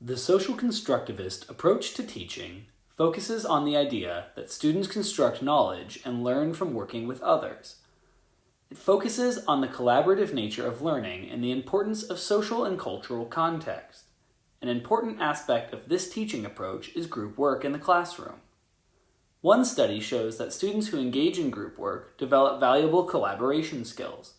The social constructivist approach to teaching focuses on the idea that students construct knowledge and learn from working with others. It focuses on the collaborative nature of learning and the importance of social and cultural context. An important aspect of this teaching approach is group work in the classroom. One study shows that students who engage in group work develop valuable collaboration skills.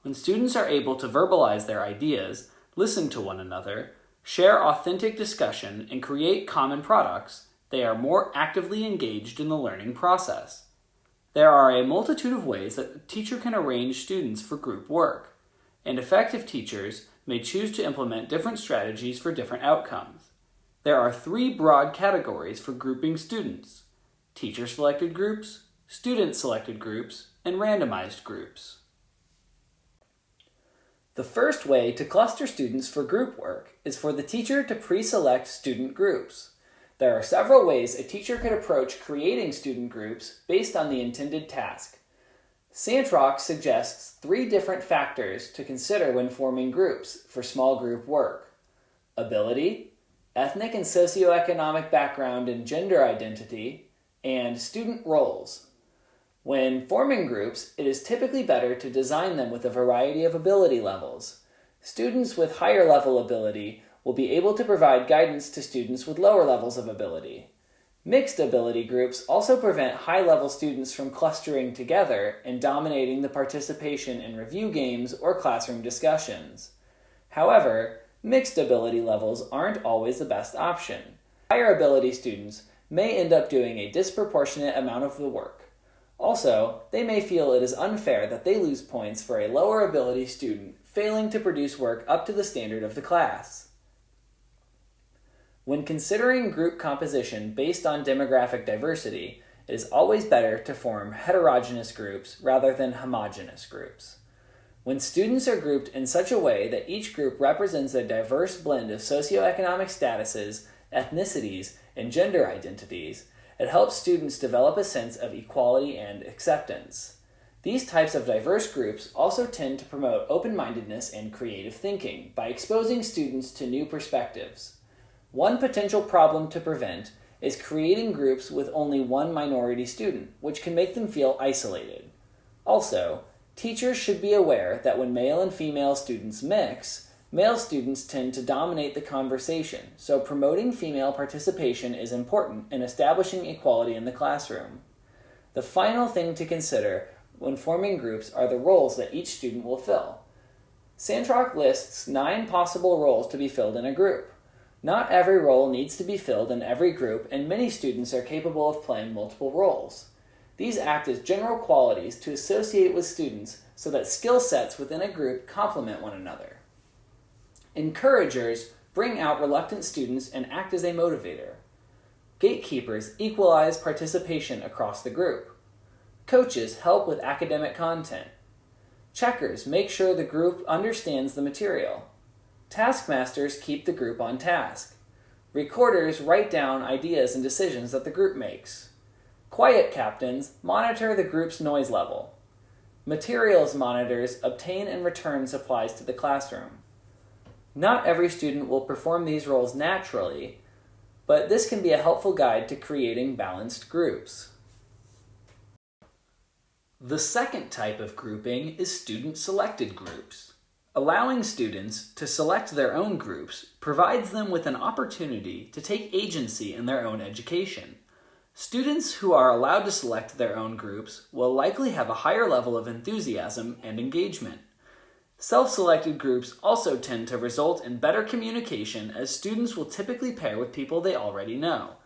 When students are able to verbalize their ideas, listen to one another, share authentic discussion, and create common products, they are more actively engaged in the learning process. There are a multitude of ways that a teacher can arrange students for group work, and effective teachers may choose to implement different strategies for different outcomes. There are 3 broad categories for grouping students: teacher-selected groups, student-selected groups, and randomized groups. The first way to cluster students for group work is for the teacher to pre-select student groups. There are several ways a teacher could approach creating student groups based on the intended task. Santrock suggests 3 different factors to consider when forming groups for small group work: ability, ethnic and socioeconomic background and gender identity, and student roles. When forming groups, it is typically better to design them with a variety of ability levels. Students with higher level ability will be able to provide guidance to students with lower levels of ability. Mixed ability groups also prevent high-level students from clustering together and dominating the participation in review games or classroom discussions. However, mixed ability levels aren't always the best option. Higher ability students may end up doing a disproportionate amount of the work. Also, they may feel it is unfair that they lose points for a lower ability student failing to produce work up to the standard of the class. When considering group composition based on demographic diversity, it is always better to form heterogeneous groups rather than homogeneous groups. When students are grouped in such a way that each group represents a diverse blend of socioeconomic statuses, ethnicities, and gender identities, it helps students develop a sense of equality and acceptance. These types of diverse groups also tend to promote open-mindedness and creative thinking by exposing students to new perspectives. One potential problem to prevent is creating groups with only one minority student, which can make them feel isolated. Also, teachers should be aware that when male and female students mix, male students tend to dominate the conversation, so promoting female participation is important in establishing equality in the classroom. The final thing to consider when forming groups are the roles that each student will fill. Santrock lists 9 possible roles to be filled in a group. Not every role needs to be filled in every group, and many students are capable of playing multiple roles. These act as general qualities to associate with students so that skill sets within a group complement one another. Encouragers bring out reluctant students and act as a motivator. Gatekeepers equalize participation across the group. Coaches help with academic content. Checkers make sure the group understands the material. Taskmasters keep the group on task. Recorders write down ideas and decisions that the group makes. Quiet captains monitor the group's noise level. Materials monitors obtain and return supplies to the classroom. Not every student will perform these roles naturally, but this can be a helpful guide to creating balanced groups. The second type of grouping is student-selected groups. Allowing students to select their own groups provides them with an opportunity to take agency in their own education. Students who are allowed to select their own groups will likely have a higher level of enthusiasm and engagement. Self-selected groups also tend to result in better communication, as students will typically pair with people they already know.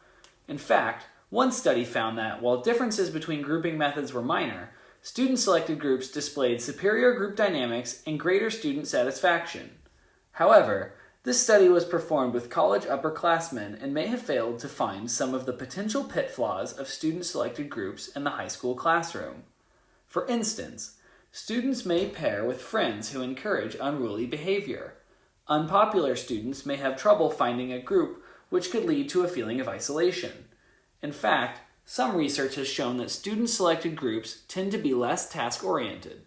In fact, one study found that while differences between grouping methods were minor, student-selected groups displayed superior group dynamics and greater student satisfaction. However, this study was performed with college upperclassmen and may have failed to find some of the potential pitfalls of student-selected groups in the high school classroom. For instance, students may pair with friends who encourage unruly behavior. Unpopular students may have trouble finding a group, which could lead to a feeling of isolation. In fact, some research has shown that student-selected groups tend to be less task-oriented.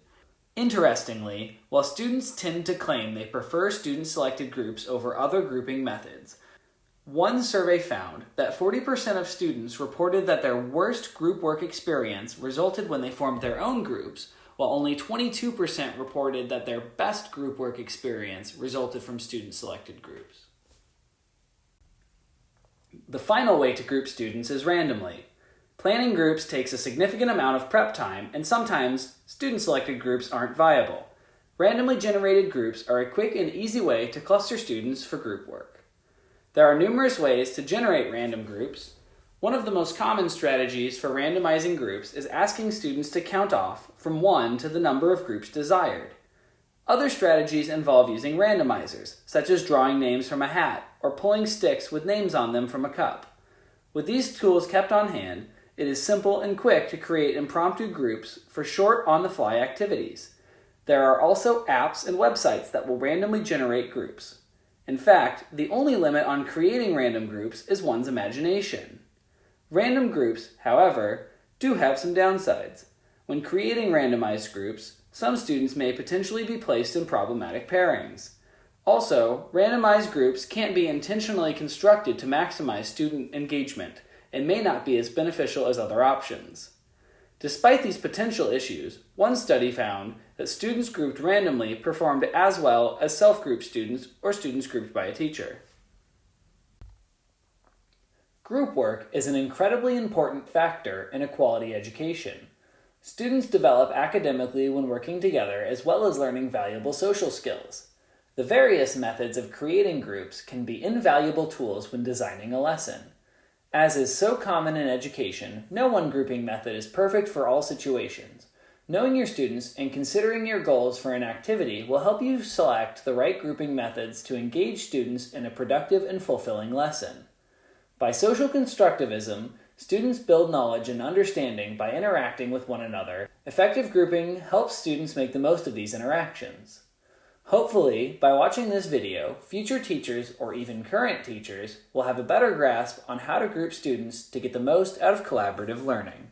Interestingly, while students tend to claim they prefer student-selected groups over other grouping methods, one survey found that 40% of students reported that their worst group work experience resulted when they formed their own groups, while only 22% reported that their best group work experience resulted from student-selected groups. The final way to group students is randomly. Planning groups takes a significant amount of prep time, and sometimes student-selected groups aren't viable. Randomly generated groups are a quick and easy way to cluster students for group work. There are numerous ways to generate random groups. One of the most common strategies for randomizing groups is asking students to count off from 1 to the number of groups desired. Other strategies involve using randomizers, such as drawing names from a hat or pulling sticks with names on them from a cup. With these tools kept on hand, it is simple and quick to create impromptu groups for short on-the-fly activities. There are also apps and websites that will randomly generate groups. In fact, the only limit on creating random groups is one's imagination. Random groups, however, do have some downsides. When creating randomized groups, some students may potentially be placed in problematic pairings. Also, randomized groups can't be intentionally constructed to maximize student engagement and may not be as beneficial as other options. Despite these potential issues, one study found that students grouped randomly performed as well as self-grouped students or students grouped by a teacher. Group work is an incredibly important factor in a quality education. Students develop academically when working together as well as learning valuable social skills. The various methods of creating groups can be invaluable tools when designing a lesson. As is so common in education, no one grouping method is perfect for all situations. Knowing your students and considering your goals for an activity will help you select the right grouping methods to engage students in a productive and fulfilling lesson. By social constructivism, students build knowledge and understanding by interacting with one another. Effective grouping helps students make the most of these interactions. Hopefully, by watching this video, future teachers or even current teachers will have a better grasp on how to group students to get the most out of collaborative learning.